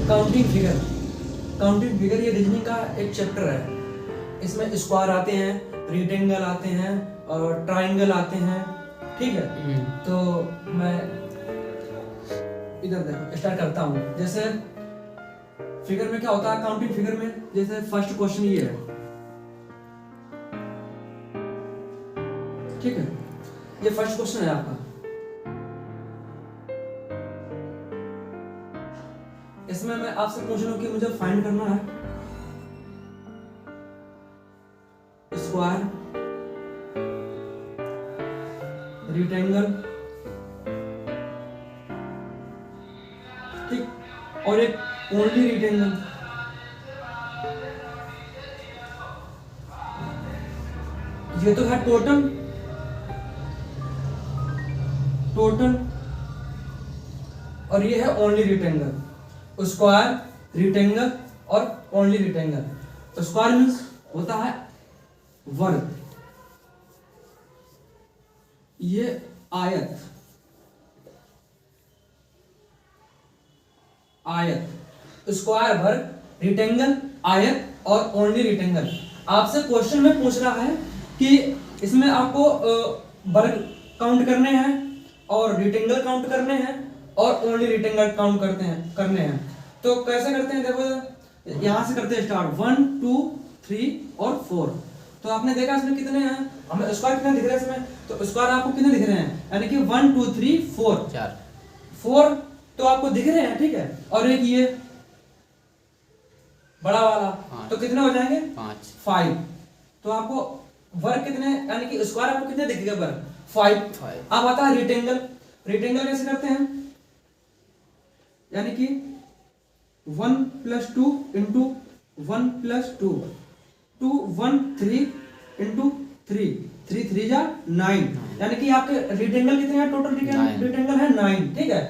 Counting figure. Counting figure ये reasoning का एक चैप्टर है। इसमें स्क्वायर आते हैं, रेक्टेंगल आते हैं और ट्राइंगल आते हैं। ठीक है, तो मैं इधर देखो स्टार्ट करता हूँ। जैसे फिगर में क्या होता है, काउंटिंग फिगर में जैसे फर्स्ट क्वेश्चन ये है। ठीक है, ये फर्स्ट क्वेश्चन है आपका। इसमें मैं आपसे पूछ रहा हूं कि मुझे फाइंड करना है स्क्वायर, रेक्टेंगल, ठीक, और एक ओनली रेक्टेंगल। ये तो है टोटल और ये है ओनली रेक्टेंगल। स्क्वायर, रेक्टेंगल और ओनली रेक्टेंगल। स्क्वायर मीन्स होता है वर्ग, ये आयत, स्क्वायर वर्ग, रेक्टेंगल आयत और ओनली रेक्टेंगल। आपसे क्वेश्चन में पूछ रहा है कि इसमें आपको वर्ग काउंट करने हैं और रेक्टेंगल काउंट करने हैं और ओनली रेक्टेंगल काउंट करने हैं। तो कैसे करते हैं, देखो यहां से करते हैं स्टार्ट। 1 2 3 और 4। तो आपने देखा इसमें कितने हैं, हमें स्क्वायर कितने दिख रहे हैं इसमें, तो स्क्वायर आपको कितने दिख रहे हैं, यानी कि 1 2 3 4 तो आपको दिख रहे हैं। ठीक है, और एक ये बड़ा वाला, तो कितने हो जाएंगे 5। तो आपको वर्ग कितने, यानी कि स्क्वायर आपको कितने दिखेगा, वर्ग 5। अब आता है रेक्टेंगल। रेक्टेंगल कैसे करते हैं, यानी कि 1 + 2 × 1 + 2 2 1 3 × 3 3 3 जा 9, यानी कि आपके रेक्टेंगल कितने हैं, टोटल रेक्टेंगल है 9। ठीक है,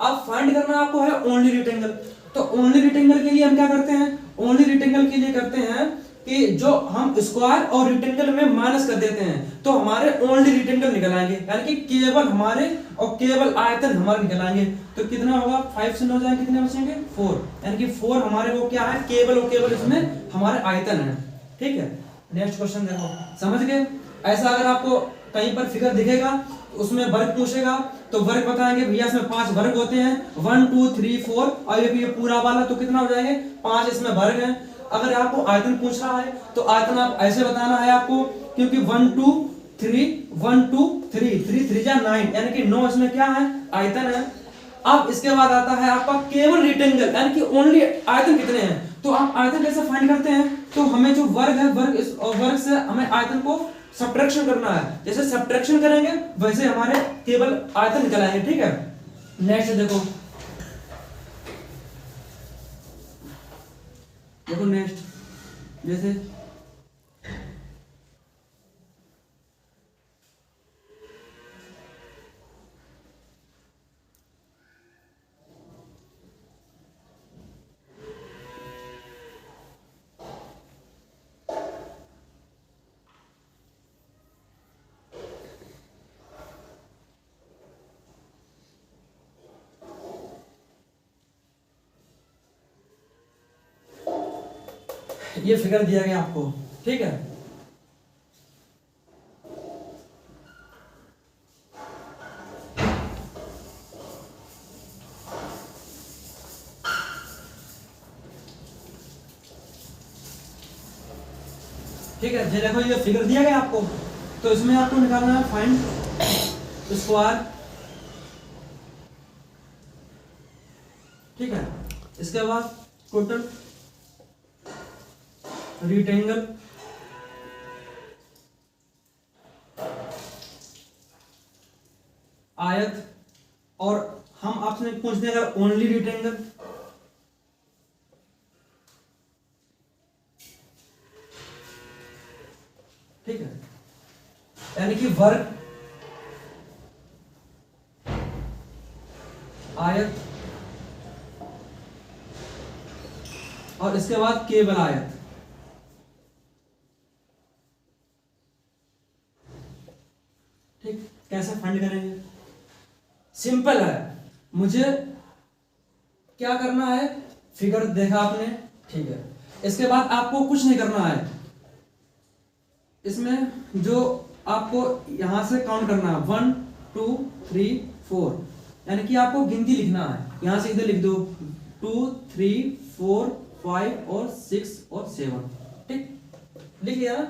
अब फाइंड करना आपको है ओनली रेक्टेंगल। तो ओनली रेक्टेंगल के लिए हम क्या करते हैं, ओनली रेक्टेंगल के लिए करते हैं कि जो हम स्क्वायर और रेक्टेंगल में माइनस कर देते हैं तो हमारे ओनली रेक्टेंगल निकल आएंगे, यानी कि केवल हमारे और केवल आयतन हमारे निकल आएंगे। तो कितना होगा, 5 से 9 जाए कितने बचेंगे 4, यानी कि 4 हमारे वो क्या है, केवल और केवल इसमें हमारे आयतन है। ठीक है, नेक्स्ट क्वेश्चन देखो, समझ गए। ऐसा अगर आपको कहीं पर फिगर दिखेगा उसमें वर्ग पूछेगा तो वर्ग बताएंगे भैया इसमें 5 वर्ग होते हैं, 1 2 3 4 और ये पूरा वाला, तो कितना हो जाएंगे 5 इसमें वर्ग हैं। अगर आपको आयतन पूछ रहा है तो आयतन आप ऐसे बताना है आपको, क्योंकि 1 2 3 1 2 3 3 3 जा 9, यानी कि 9 इसमें क्या है, आयतन है। अब इसके बाद आता है आपका केवल रेक्टेंगल, यानी कि ओनली आयतन कितने हैं। तो आप आयतन कैसे फाइंड करते हैं, तो हमें जो वर्ग है, वर्ग से हमें आयतन को सब्ट्रैक्शन करना है। जैसे सब्ट्रैक्शन करेंगे वैसे हमारे केवल आयतन निकल आएंगे। ठीक है, नेक्स्ट देखो नेक्स्ट जैसे ये फिगर दिया गया आपको। ठीक है, ठीक है, ये देखो ये फिगर दिया गया आपको, तो इसमें आपको निकालना है फाइंड स्क्वायर। ठीक है, इसके बाद टोटल, रेक्टेंगल, आयत, और हम आपसे पूछ देंगे ओनली रेक्टेंगल। ठीक है, यानी कि वर्ग, आयत और इसके बाद केवल आयत। ठीक, कैसे फाइंड करेंगे, सिंपल है। मुझे क्या करना है, फिगर देखा आपने, ठीक है। इसके बाद आपको कुछ नहीं करना है, इसमें जो आपको यहां से काउंट करना है 1 2 3 4, यानी कि आपको गिनती लिखना है। यहां से इधर लिख दो 2 3 4 5 और 6 और 7, ठीक, लिख लिया ना।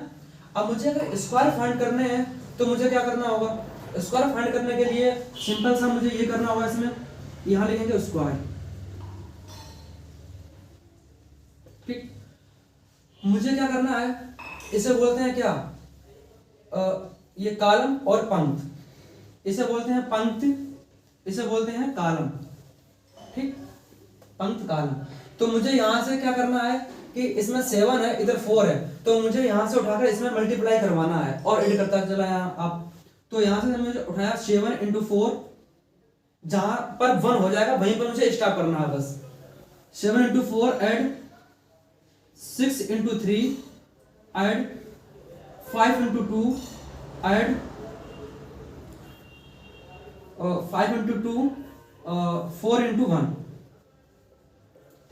अब मुझे अगर स्क्वायर फाइंड करने हैं तो मुझे क्या करना होगा? स्क्वायर फाइंड करने के लिए सिंपल सा मुझे ये करना होगा, इसमें यहां लिखेंगे स्क्वायर, ठीक। मुझे क्या करना है, इसे बोलते हैं क्या, ये कॉलम और पंक्ति, इसे बोलते हैं पंक्ति, इसे बोलते हैं कॉलम, ठीक, पंक्ति कॉलम। तो मुझे यहां से क्या करना है कि इसमें 7 है, इधर 4 है, तो मुझे यहां से उठाकर इसमें मल्टीप्लाई करवाना है और ऐड करता चला आप। तो यहां से मुझे उठाया 7 × 4, जहां पर 1 हो जाएगा वहीं पर मुझे स्टॉप करना है बस। 7 × 4 ऐड 6 × 3 ऐड 5 × 2 ऐड 5 × 2 4 × 1,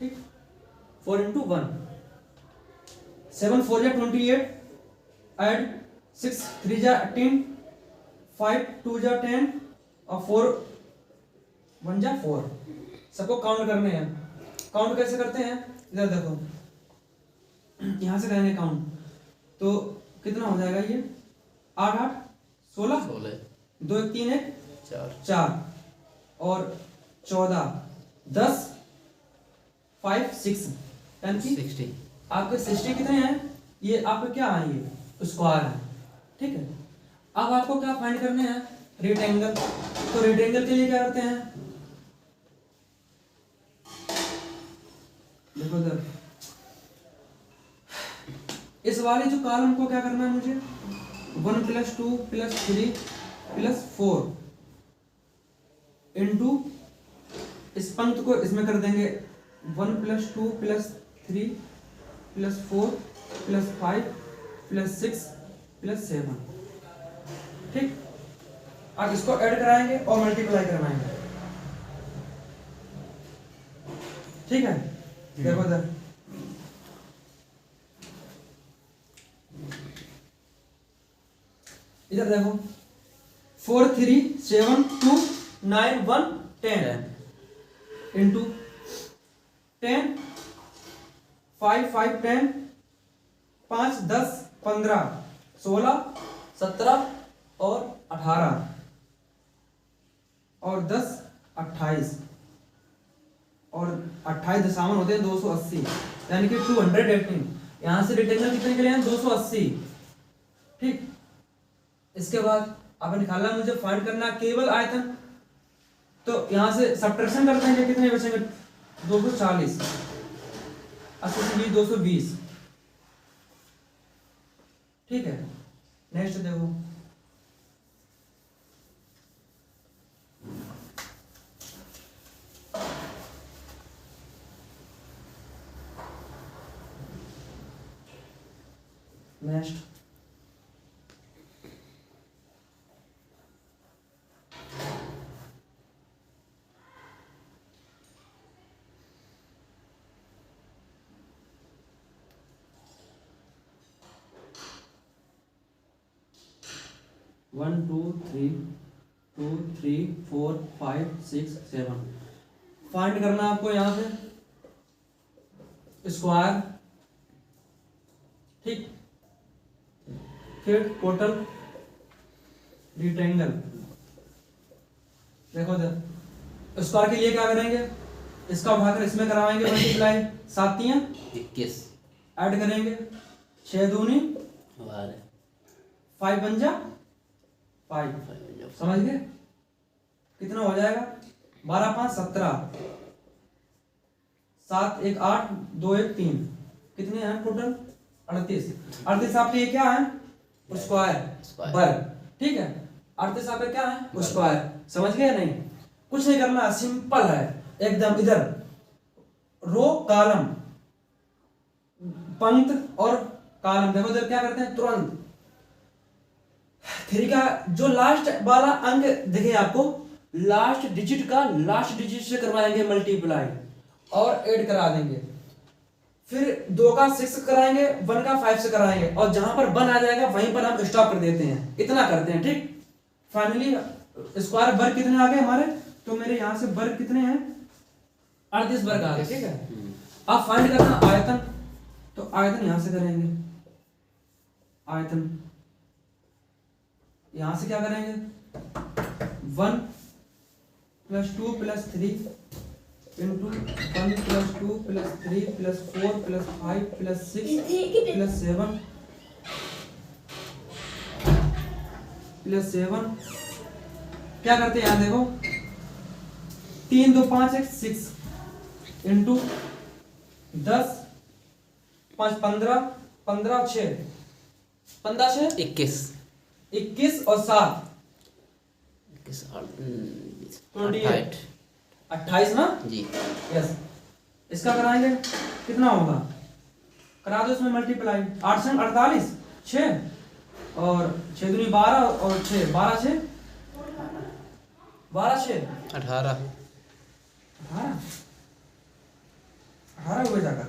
ठीक, 4 × 1, 7 4 जा 28 ऐड 6 3 जा 18, 5 2 जा 10 और 4 1 जा 4। सबको काउंट करने हैं। काउंट कैसे करते हैं, इधर देखो, यहां से करेंगे काउंट, तो कितना हो जाएगा ये 8 8 16 2 1 3 1 4 और 14 10 5 6 60। आपके 60 कितने हैं, ये आपके क्या है, ये स्क्वायर है, ठीक है। अब आपको क्या फाइंड करने हैं, रेक्टेंगल। तो रेक्टेंगल के लिए क्या करते हैं, देखो इधर इस वाले जो कॉलम को क्या करना है मुझे, 1 + 2 + 3 + 4 इंटू इस पंक्ति को इसमें कर देंगे 1 + 2 + 3 + 4 + 5 + 6 + 7, ठीक। अब इसको ऐड कराएंगे और मल्टीप्लाई करवाएंगे, ठीक है। देखो इधर इधर देखो 4 3 7 2 9 1 10 इंटू 10 5 5 10 5 10 15 16 17 और 18 और 10 28 और 28 दशामन होते हैं 280, यानी कि 218। यहां से रेक्टेंगल कितने के लिए हैं, 280, ठीक। इसके बाद अब निकालना मुझे, फाइंड करना केवल आयतन। तो यहां से सब्ट्रैक्शन करते हैं, कितने बचेंगे 240, 80 से 220, ठीक है। नेक्स्ट देखो, नेक्स्ट 1 2 3 2 3 4 5 6 7 फाइंड करना आपको यहां से स्क्वायर, ठीक। फिर टोटल रेक्टेंगल। देखो स्क्वायर के लिए क्या करेंगे, इसका उठाकर इसमें कराएंगे मल्टीप्लाई, 7 × 21 ऐड करेंगे 6 दूनी 5 बन जा 5, समझ गए, कितना हो जाएगा 12 5 17 7 1 8 2 1 3, कितने हैं टोटल 38। 38 आपके ये क्या है, स्क्वायर वर्ग, ठीक है। 38 आपके क्या है, स्क्वायर, समझ गए नहीं, कुछ नहीं करना, सिंपल है एकदम। इधर रो कॉलम पंक्ति और कॉलम, देखो इधर क्या करते हैं, तुरंत 3 का जो लास्ट वाला अंक दिखे आपको, लास्ट डिजिट का लास्ट डिजिट से करवाएंगे मल्टीप्लाई, और 8 करा देंगे, फिर 2 का 6 कराएंगे, 1 का 5 से कराएंगे, और जहां पर 1 आ जाएगा वहीं पर हम स्टॉप कर देते हैं। इतना करते हैं, ठीक। फाइनली स्क्वायर वर्ग कितने आ गए हमारे, तो मेरे यहाँ से वर्ग कितने हैं, 38 वर्ग आ गए, ठीक है। अब फाइंड करना आयतन, तो आयतन यहां से करेंगे, आयतन यहां से क्या करेंगे, 1 + 2 + 3 इंटू 1 + 2 + 3 + 4 + 5 + 6 + 7 क्या करते हैं, यहां देखो 3 2 5 1 6 इंटू 10 5 15 15 6 15 6 21 और 7 28 ना जी। यस, इसका कराएंगे कितना होगा, करा दो इसमें मल्टीप्लाई, 8 से 48 6 और 6 दूनी 12 और 6 12 6 12 6 18 हुए जाकर।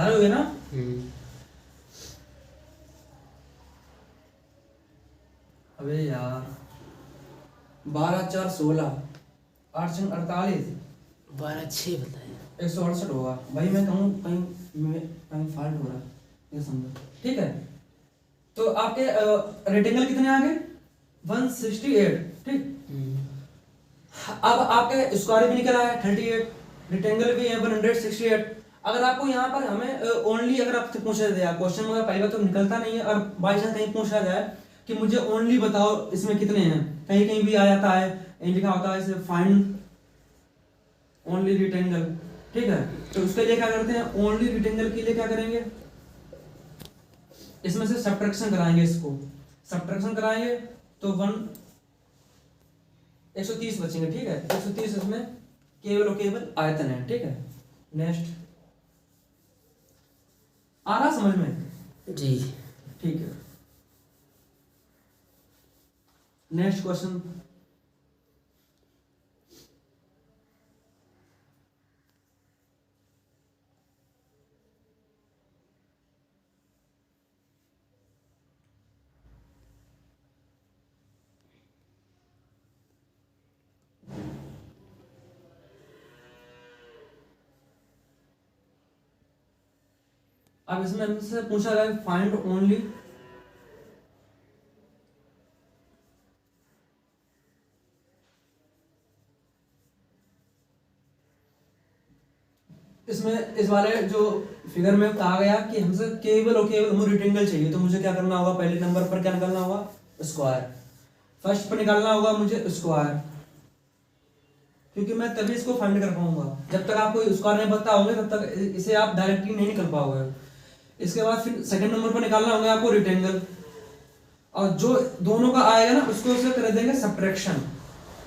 हुए ना। अबे यार 12 4 16 8 6 48 12 6 बताए 168 होगा भाई, मैं कहूँ कहीं फॉल्ट हो रहा है, ये समझो, ठीक है। तो आपके रेक्टेंगल कितने आ गए, 168, ठीक। अब आपके स्क्वायर भी निकला है 38, रेक्टेंगल भी है 168। अगर आपको यहाँ पर हमें ओनली अगर आपसे पूछा जाए क्वेश्चन में, पहली बार तो निकलता नहीं है, और बाई चांस कहीं पूछा जाए कि मुझे ओनली बताओ इसमें कितने हैं, कहीं कहीं भी आ जाता है, लिखा होता है इसे फाइंड ओनली रेक्टेंगल, ठीक है। तो उसके लिए क्या करते हैं, ओनली रेक्टेंगल के लिए क्या करेंगे, इसमें से सब्ट्रैक्शन कराएंगे, इसको सब्ट्रैक्शन कराएंगे तो 130 बचेंगे, ठीक है। 130 इसमें केवल और केवल आयतन है, ठीक है। नेक्स्ट आ रहा समझ में जी, ठीक है। नेक्स्ट क्वेश्चन, अब इसमें हमसे पूछा गया फाइंड ओनली इसमें इस वाले जो फिगर में कहा गया कि हमसे केवल और केवल मुझे रेक्टेंगल चाहिए, तो मुझे क्या करना होगा, पहले नंबर पर क्या निकालना होगा, स्क्वायर। फर्स्ट पर निकालना होगा मुझे स्क्वायर, क्योंकि मैं तभी इसको फाइंड कर पाऊंगा। जब तक आपको स्क्वायर नहीं पता होंगे तब तक इसे आप डायरेक्टली नहीं निकल पाओगे। इसके बाद फिर सेकंड नंबर पर निकालना होगा आपको रेक्टेंगल, और जो दोनों का आएगा ना उसको उससे कर देंगे सब्ट्रैक्शन,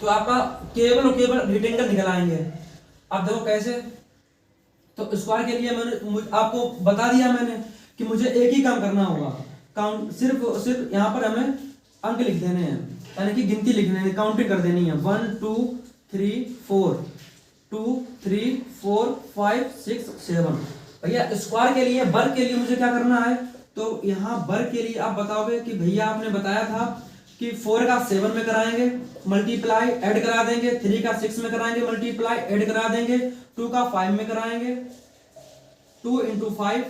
तो आपका केवल और केवल रेक्टेंगल निकल आएंगे। आप देखो कैसे, तो स्क्वायर के लिए मैंने आपको बता दिया मैंने कि मुझे एक ही काम करना होगा, काउंट सिर्फ यहाँ पर हमें अंक लिख देने हैं, यानी कि गिनती लिखनी है, काउंटिंग कर देनी है, 1 2 3 4 2 3 4 5 6 7। भैया स्क्वायर के लिए, वर्ग के लिए मुझे क्या करना है, तो यहाँ वर्ग के लिए आप बताओगे कि भैया आपने बताया था कि 4 का 7 में कराएंगे मल्टीप्लाई ऐड करा देंगे, 3 का 6 में कराएंगे मल्टीप्लाई ऐड करा देंगे, 2 का 5 में कराएंगे 2 × 5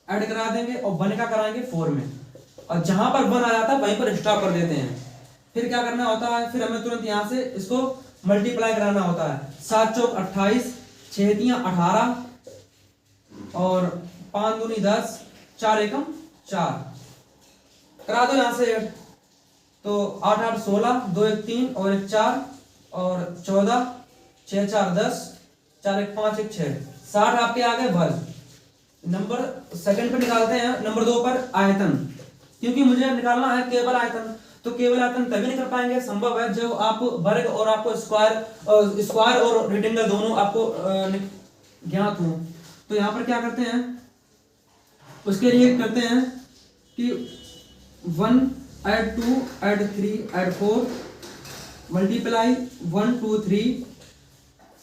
ऐड करा देंगे, और 1 का कराएंगे 4 में, और जहां पर 1 आ जाता है वहीं पर स्टॉप कर देते हैं। फिर क्या करना होता है, फिर हमें तुरंत यहां से इसको मल्टीप्लाई कराना होता है, 7 चौक 28 6 3 18 और 5 दूनी 10 4 एकम 4 करा दो यहां से, तो 8 8 16 2 1 3 और 1 4 और 14 6 4 10 4 1 5 1 6 60 आपके आ गए वर्ग। नंबर सेकंड पे निकालते हैं, नंबर 2 पर आयतन, क्योंकि मुझे निकालना है केवल आयतन। तो केवल आयतन तभी निकल पाएंगे, संभव है जब आप वर्ग और आपको स्क्वायर और रेक्टेंगल दोनों आपको ज्ञात हो। तो यहाँ पर क्या करते हैं, उसके लिए करते हैं कि 1 ऐड 2 ऐड 3 ऐड 4 मल्टीप्लाई 1 2 3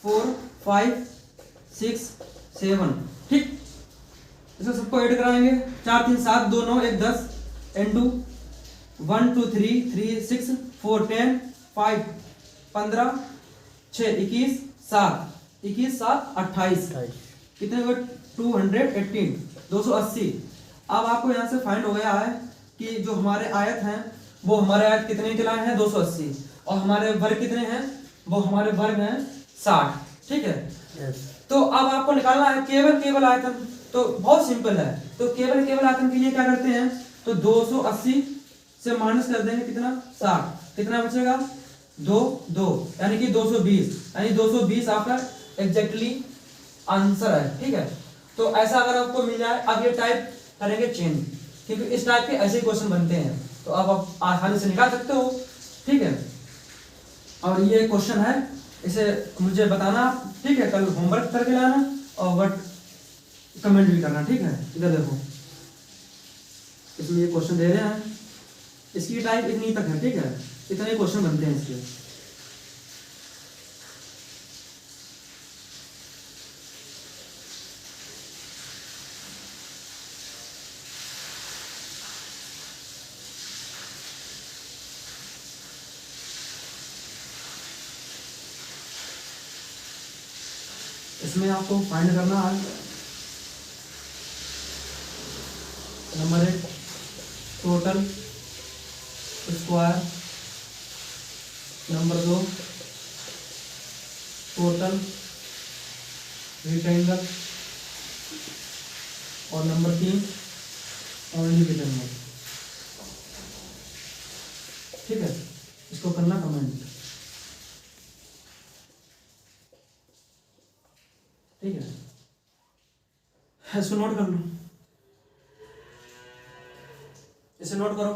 4 5 6 7, ठीक। इसको सबको ऐड कराएंगे, 4 3 7 2 9 1 10 इनटू 1 2 3 3 6 4 10 5 15 6 21 7 21 7 28 कितने हुए 218 280। अब आपको यहाँ से फाइंड हो गया है कि जो हमारे आयत हैं वो हमारे आयत कितने के लाए हैं 280, और हमारे वर्ग कितने हैं, वो हमारे वर्ग हैं 60, ठीक है। तो अब आपको निकालना है केवल आयतन, तो बहुत सिंपल है। तो केवल आयतन के लिए क्या करते हैं, तो 280 से माइनस कर देंगे कितना 60, कितना बचेगा 2 2 यानी कि 220, यानी 220 आपका एग्जैक्टली आंसर है, ठीक है। तो ऐसा अगर आपको मिल जाए, अब ये टाइप करेंगे चेंज, क्योंकि इस टाइप के ऐसे क्वेश्चन बनते हैं, तो अब आप आसानी से निकाल सकते हो, ठीक है। और ये क्वेश्चन है, इसे मुझे बताना, ठीक है, कल होमवर्क करके लाना और बट कमेंट भी करना, ठीक है। इधर देखो, इसमें ये क्वेश्चन दे रहे हैं, इसकी टाइप इतनी तक है, ठीक है, इतने क्वेश्चन बनते हैं इसके। इसमें आपको फाइंड करना है number 1 total square, number 2 total rectangle, और नंबर 3 ओनली रेक्टेंगल, ठीक है। इसको करना कमेंट, ठीक है। इसको नोट कर लो, इसे नोट करो।